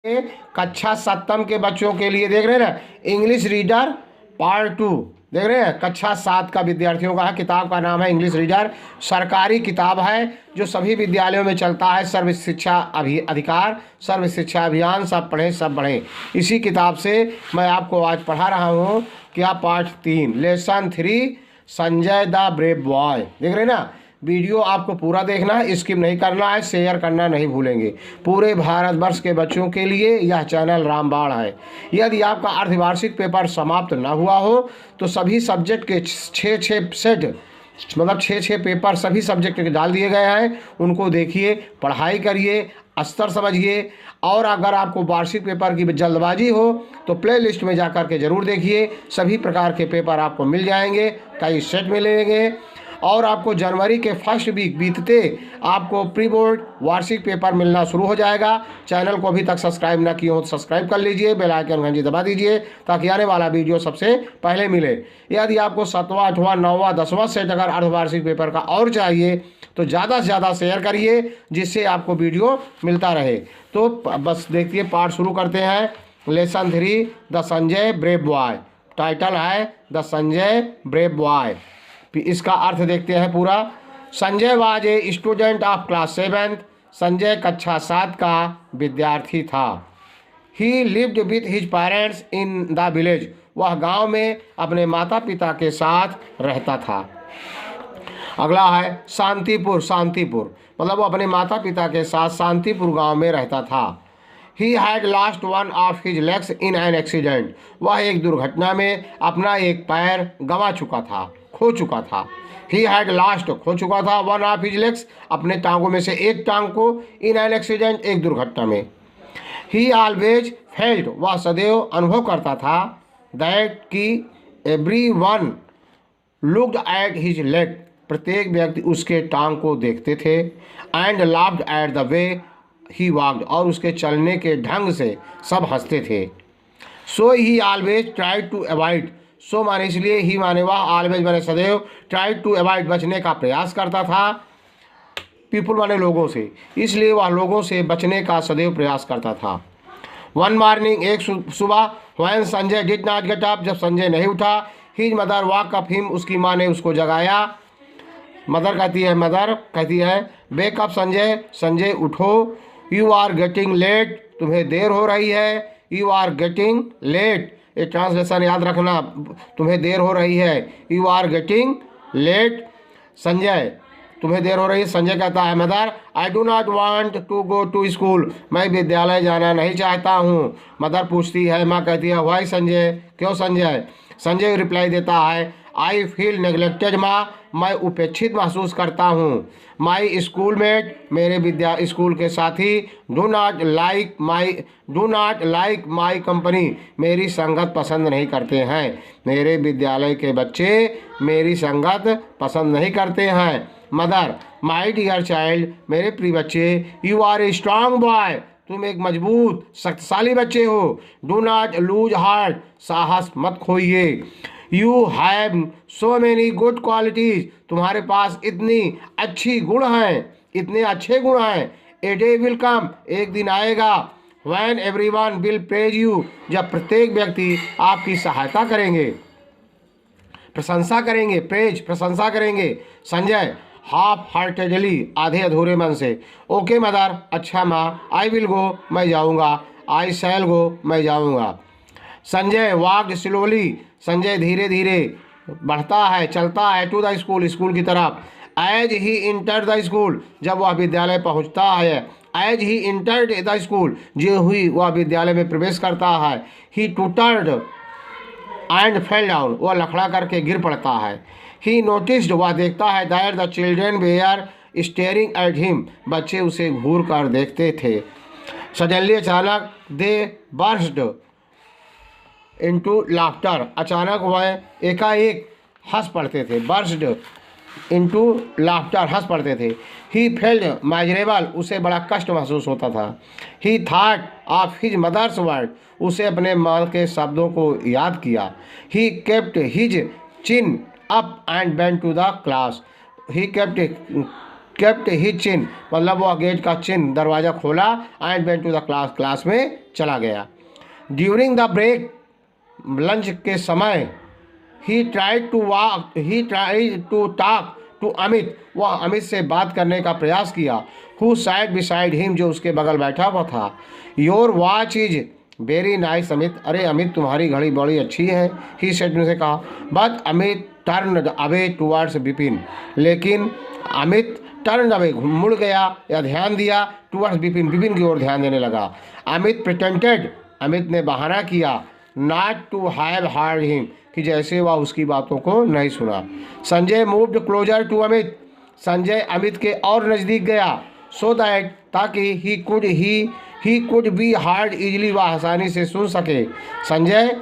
कक्षा सप्तम के बच्चों के लिए देख रहे हैं ना, इंग्लिश रीडर पार्ट 2 देख रहे हैं। कक्षा 7 का विद्यार्थियों का है। किताब का नाम है इंग्लिश रीडर। सरकारी किताब है जो सभी विद्यालयों में चलता है। सर्व शिक्षा अधिकार, सर्व शिक्षा अभियान, सब पढ़ें सब बढ़ें। इसी किताब से मैं आपको आज पढ़ा रहा हूँ। क्या part 3 lesson 3 Sanjay the brave boy. देख रहे हैं ना, वीडियो आपको पूरा देखना है, स्किप नहीं करना है, शेयर करना नहीं भूलेंगे। पूरे भारतवर्ष के बच्चों के लिए यह चैनल रामबाण है। यदि आपका अर्धवार्षिक पेपर समाप्त न हुआ हो तो सभी सब्जेक्ट के 6 सेट मतलब 6 पेपर सभी सब्जेक्ट के डाल दिए गए हैं। उनको देखिए, पढ़ाई करिए, स्तर समझिए। और अगर आपको वार्षिक पेपर की जल्दबाजी हो तो प्ले लिस्ट में जा कर के ज़रूर देखिए। सभी प्रकार के पेपर आपको मिल जाएंगे, कई सेट मिलेंगे। और आपको जनवरी के फर्स्ट वीक बीतते आपको प्री बोर्ड वार्षिक पेपर मिलना शुरू हो जाएगा। चैनल को अभी तक सब्सक्राइब ना किए हो तो सब्सक्राइब कर लीजिए, बेल आइकन घंटी दबा दीजिए ताकि आने वाला वीडियो सबसे पहले मिले। यदि आपको 7वां 8वां 9वां 10वां सेट अगर अर्धवार्षिक पेपर का और चाहिए तो ज़्यादा से ज़्यादा शेयर करिए, जिससे आपको वीडियो मिलता रहे। तो बस देखिए, पार्ट शुरू करते हैं। Lesson 3 the Sanjay brave boy. Title है द संजय ब्रेव बॉय। इसका अर्थ देखते हैं पूरा। Sanjay was a student of class 7। Sanjay कक्षा 7 का विद्यार्थी था। ही lived with his parents in the village. वह गांव में अपने माता पिता के साथ रहता था। अगला है शांतिपुर। शांतिपुर मतलब वो अपने माता पिता के साथ शांतिपुर गांव में रहता था। He had lost one of his legs in an accident. वह एक दुर्घटना में अपना एक पैर गंवा चुका था, खो चुका था। ही हैड लॉस्ट खो चुका था, वन ऑफ हिज लेग्स अपने टांगों में से एक टांग को, इन एन एक्सीडेंट एक दुर्घटना में। ही ऑलवेज फेल्ट वह सदैव अनुभव करता था, दैट कि every one looked at his leg प्रत्येक व्यक्ति उसके टांग को देखते थे। And laughed at the way he walked और उसके चलने के ढंग से सब हंसते थे। So he always tried to avoid. So माने इसलिए, ही माने वह, ऑलवेज माने सदैव, ट्राइड टू अवॉइड बचने का प्रयास करता था। पीपुल माने लोगों से, इसलिए वह लोगों से बचने का सदैव प्रयास करता था। वन मॉर्निंग एक सुबह, when Sanjay did not get up जब संजय नहीं उठा, his mother walk up him उसकी माँ ने उसको जगाया। मदर कहती है वेक अप संजय, संजय उठो। यू आर गेटिंग लेट तुम्हें देर हो रही है। यू आर गेटिंग लेट, ये ट्रांसलेशन याद रखना, तुम्हें देर हो रही है। You are getting late Sanjay, तुम्हें देर हो रही है। संजय कहता है mother I do not want to go to school, मैं विद्यालय जाना नहीं चाहता हूँ। मदर पूछती है, माँ कहती है वाई संजय, क्यों संजय। संजय रिप्लाई देता है आई फील नेग्लेक्टेड माँ, मैं उपेक्षित महसूस करता हूँ। माई स्कूल मेट मेरे स्कूल के साथी do not like my company मेरी संगत पसंद नहीं करते हैं। मेरे विद्यालय के बच्चे मेरी संगत पसंद नहीं करते हैं। मदर माई डियर चाइल्ड मेरे प्रिय बच्चे, you are a strong boy तुम एक मजबूत शक्तिशाली बच्चे हो। डू नॉट लूज हार्ट साहस मत खोइए। You have so many good qualities तुम्हारे पास इतनी अच्छी गुण हैं, इतने अच्छे गुण हैं। ए डे विल कम एक दिन आएगा, when everyone will praise you जब प्रत्येक व्यक्ति आपकी सहायता करेंगे, प्रशंसा करेंगे। प्रेज प्रशंसा करेंगे। संजय हाफ हार्टेडली आधे अधूरे मन से, ओके मदर अच्छा माँ, आई विल गो मैं जाऊँगा, आई शैल गो मैं जाऊँगा। संजय वॉक्ड स्लोली संजय धीरे धीरे बढ़ता है, चलता है, टू द स्कूल स्कूल की तरफ। As he entered the school जब वह विद्यालय पहुंचता है। As he entered the school जो हुई वह विद्यालय में प्रवेश करता है। He tottered and fell down वह लखड़ा करके गिर पड़ता है। ही नोटिस्ड वह देखता है that the children were staring at him बच्चे उसे घूर कर देखते थे। सडनली अचानक दे बर्स्ट इनटू लाफ्टर अचानक वह एकाएक हंस पड़ते थे। बर्स्ट इनटू लाफ्टर हंस पड़ते थे। ही फेल्ड माइजरेबल उसे बड़ा कष्ट महसूस होता था। He thought of his mother's word उसे अपने माँ के शब्दों को याद किया। He kept his chin up and went to the class. He kept kept his chin, मतलब वो गेट का चिन्ह दरवाज़ा खोला and went to the class में चला गया। ड्यूरिंग द ब्रेक, लंच के समय, he tried to talk to Amit, वह अमित से बात करने का प्रयास किया। हु सैट बिसाइड हिम, जो उसके बगल बैठा हुआ था। Your watch is very nice Amit, अरे अमित तुम्हारी घड़ी बड़ी अच्छी है, ही सेड, ने कहा। But Amit turn away towards Vipin, लेकिन अमित टर्न अवे, मुड़ गया या ध्यान दिया, टुवर्ड्स विपिन, विपिन की ओर ध्यान देने लगा। अमित प्रिटेंटेड, अमित ने बहाना किया, not to have heard him, कि जैसे वह उसकी बातों को नहीं सुना। Sanjay moved closer to Amit, Sanjay Amit के और नज़दीक गया, सो दैट, ताकि he could be heard easily, वह आसानी से सुन सके। Sanjay,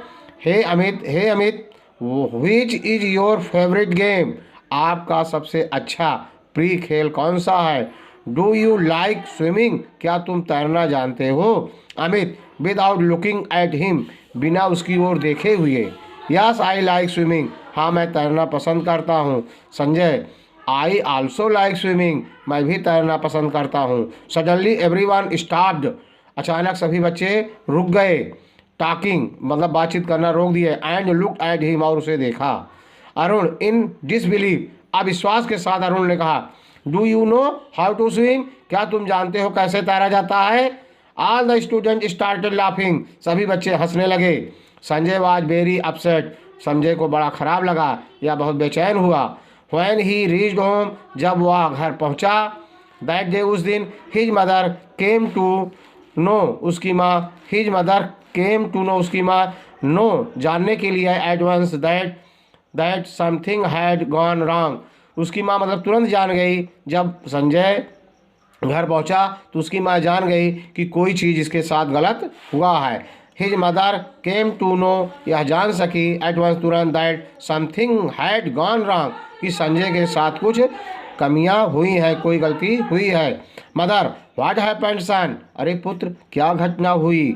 hey Amit, which is your favourite game, आपका सबसे अच्छा प्रिय खेल कौन सा है। डू यू लाइक स्विमिंग, क्या तुम तैरना जानते हो। Amit, without looking at him, बिना उसकी ओर देखे हुए, यस आई लाइक स्विमिंग, हाँ मैं तैरना पसंद करता हूँ। Sanjay, I also like swimming, मैं भी तैरना पसंद करता हूँ। सडनली एवरीवन स्टॉप्ड, अचानक सभी बच्चे रुक गए। टॉकिंग, मतलब बातचीत करना रोक दिए। एंड लुक्ड एट हिम, और उसे देखा। अरुण, इन डिसबिलीव, अविश्वास के साथ अरुण ने कहा, do you know how to swim, क्या तुम जानते हो कैसे तैरा जाता है। All the student started laughing, सभी बच्चे हंसने लगे। Sanjay was very upset, Sanjay को बड़ा खराब लगा या बहुत बेचैन हुआ। व्हेन ही रीच्ड होम, जब वह घर पहुंचा। दैट डे, उस दिन, his mother came to know, उसकी माँ, his mother came to know, उसकी माँ नो, जानने के लिए, at once that something had gone wrong, उसकी माँ मतलब तुरंत जान गई। जब संजय घर पहुंचा तो उसकी माँ जान गई कि कोई चीज़ इसके साथ गलत हुआ है। His mother came to know, यह जान सकी, एट वंस तुरंत, that something had gone wrong, कि संजय के साथ कुछ कमियां हुई हैं, कोई गलती हुई है। मदर, व्हाट हैपेंड सन, अरे पुत्र क्या घटना हुई।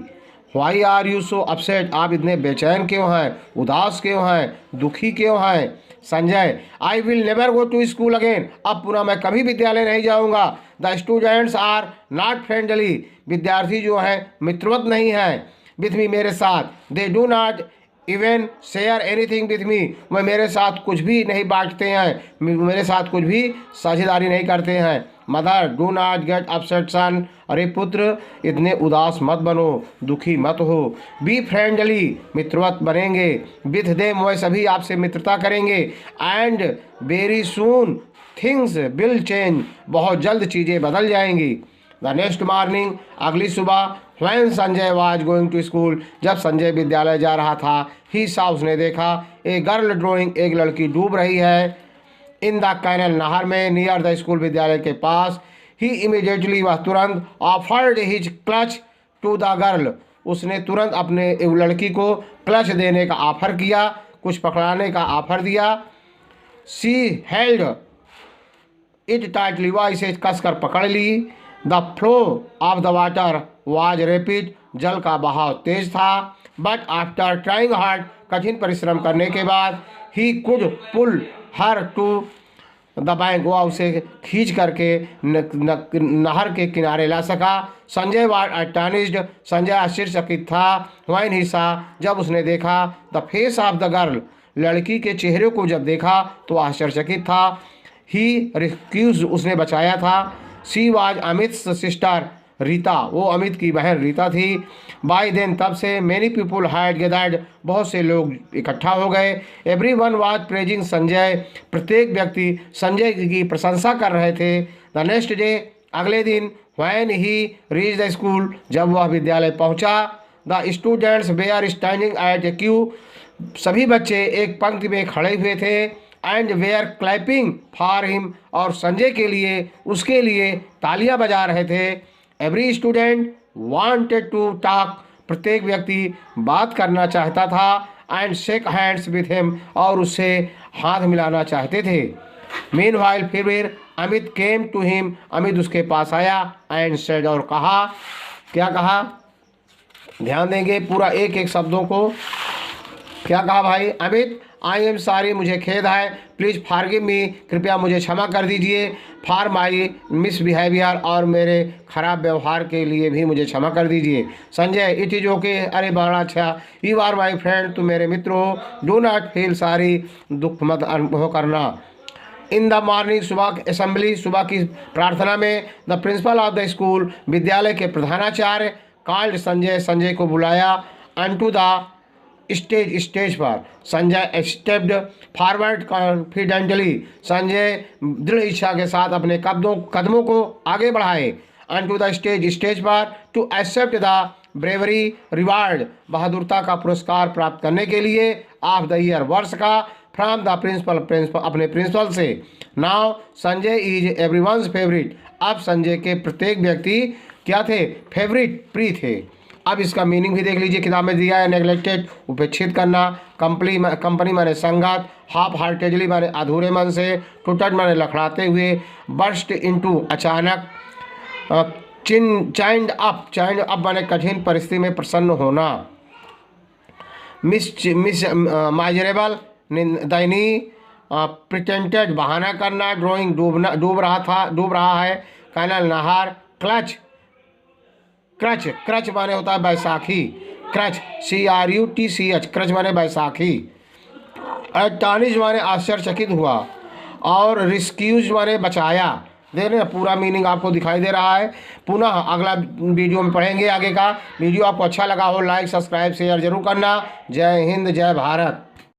Why are you so upset, आप इतने बेचैन क्यों हैं, उदास क्यों हैं, दुखी क्यों हैं। Sanjay, I will never go to school again, अब पुनः मैं कभी विद्यालय नहीं जाऊंगा। The students are not friendly, विद्यार्थी जो हैं मित्रवत नहीं हैं। विथ मी, मेरे साथ। They do not even share anything with me, वह मेरे साथ कुछ भी नहीं बांटते हैं, मेरे साथ कुछ भी साझेदारी नहीं करते हैं। Mother, do not get upset son, अरे पुत्र इतने उदास मत बनो, दुखी मत हो। बी फ्रेंडली, मित्रवत बनेंगे। विथ देम, वह सभी आपसे मित्रता करेंगे। And very soon things will change, बहुत जल्द चीज़ें बदल जाएंगी। द नेक्स्ट मॉर्निंग, अगली सुबह, when Sanjay was going to school, जब संजय विद्यालय जा रहा था, ही सा, उसने देखा, ए गर्ल ड्रोइंग, एक लड़की डूब रही है, इन द कैनल, नहर में, नियर द स्कूल, विद्यालय के पास। ही इमीडिएटली, वह तुरंत, offered his clutch to the girl, उसने तुरंत अपने लड़की को क्लच देने का ऑफर किया, कुछ पकड़ाने का ऑफर दिया। सी हेल्ड इट टाइटली, वह इसे कसकर पकड़ ली। The flow of the water was rapid, जल का बहाव तेज था। बट आफ्टर ट्राइंग हार्ड, कठिन परिश्रम करने के बाद, he could pull her to the bank, वह उसे खींच करके नहर के किनारे ला सका। संजय वाज अस्टनिश्ड, संजय आश्चर्यचकित था। व्हेन ही सा, जब उसने देखा, the face of the girl, लड़की के चेहरे को जब देखा तो आश्चर्यचकित था। ही रिस्क्यूज, उसने बचाया था। सी वाज अमित्स सिस्टर, रीता, वो अमित की बहन रीता थी। बाय देन, तब से, मैनी पीपुल हैड गैदर्ड, बहुत से लोग इकट्ठा हो गए। एवरीवन वाज प्रेजिंग संजय, प्रत्येक व्यक्ति संजय की प्रशंसा कर रहे थे। द नेक्स्ट डे, अगले दिन, when he reach the school, जब वह विद्यालय पहुंचा, the students were standing at a queue, सभी बच्चे एक पंक्ति में खड़े हुए थे। And were clapping for him, और संजय के लिए, उसके लिए तालियां बजा रहे थे। Every student wanted to talk, प्रत्येक व्यक्ति बात करना चाहता था। And shake hands with him, और उससे हाथ मिलाना चाहते थे। मीनवाइल, फिर Amit came to him, Amit उसके पास आया। एंड सेड, और कहा, क्या कहा, ध्यान देंगे पूरा एक एक शब्दों को। क्या कहा भाई, अमित, आई एम सॉरी, मुझे खेद है। प्लीज़ फॉरगिव मी, कृपया मुझे क्षमा कर दीजिए। फॉर माई मिसबिहेवियर, और मेरे खराब व्यवहार के लिए भी मुझे क्षमा कर दीजिए। संजय, इट इज़ ओके, अरे बड़ा अच्छा, यू आर माई फ्रेंड, तुम मेरे मित्र हो, डू नॉट फील सॉरी, दुख मत अनुभव करना। इन द मॉर्निंग, सुबह असेंबली, सुबह की प्रार्थना में, the principle of the school, विद्यालय के प्रधानाचार्य, कॉल्ड संजय, संजय को बुलाया, अनटू द स्टेज पर। Sanjay stepped forward confidently, Sanjay दृढ़ इच्छा के साथ अपने कदमों को आगे बढ़ाए। अनटू द स्टेज पर, to accept the bravery reward, बहादुरता का पुरस्कार प्राप्त करने के लिए, ऑफ द ईयर, वर्ष का, फ्रॉम द प्रिंसिपल, अपने प्रिंसिपल से। Now Sanjay is everyone's favourite, अब संजय के प्रत्येक व्यक्ति क्या थे? फेवरेट, प्रिय थे। अब इसका मीनिंग भी देख लीजिए, किताब में दिया है। नेग्लेक्टेड, उपेक्षित करना। कंपनी माने संगत। हाफ हार्टेडली माने अधूरे मन से। टूटट माने लखड़ाते हुए। बर्स्ट इनटू, अचानक। चाइंड अप माने कठिन परिस्थिति में प्रसन्न होना। माइजरेबल, दयनीय। प्रिटेंटेड, बहाना करना। ड्राइंग, डूब रहा है। कैनल, नहर। क्रच माने होता है बैसाखी। क्रच, CRUTCH, क्रच माने बैसाखी। एस्टॉनिश माने आश्चर्यचकित हुआ। और रिस्क्यूज माने बचाया। देख रहे हैं, पूरा मीनिंग आपको दिखाई दे रहा है। पुनः अगला वीडियो में पढ़ेंगे आगे का। वीडियो आपको अच्छा लगा हो, लाइक, सब्सक्राइब, शेयर जरूर करना। जय हिंद, जय भारत।